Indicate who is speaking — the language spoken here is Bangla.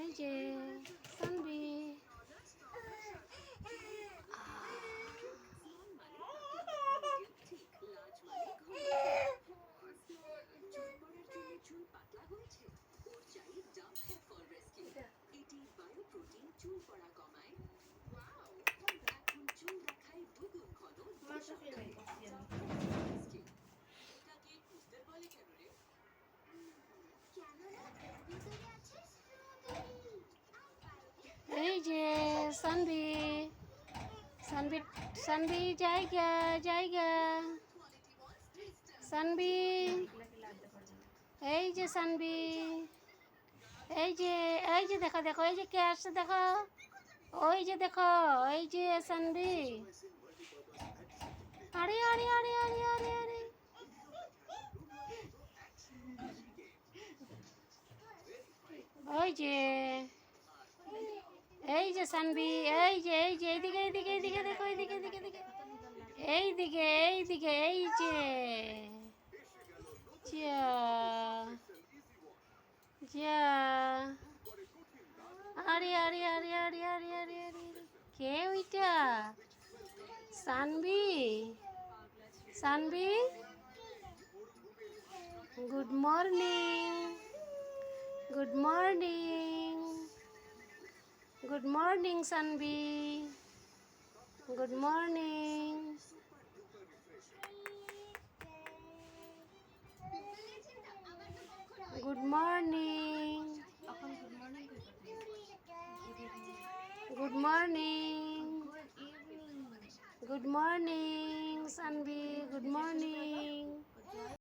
Speaker 1: এই যে সানবি এই যে সানবি সানবি সানবি জায়গা জায়গা সানবি এই যে সানবি এই যে দেখো দেখো এই যে কে আসছে দেখো ওই যে দেখো এই যে সানবি আরে আরে আরে আরে আরে আরে ওই যে এই যে সানবি এই যে এইদিকে এইদিকে এইদিকে দেখো এইদিকে এইদিকে এইদিকে এইদিকে এইদিকে এই যে যা যা আরে আরে আরে আরে আরে আরে আরে কে ওইটা সানবি সানবি good morning good morning good morning সানবি good morning good morning good morning good morning সানবি গুড মর্নিং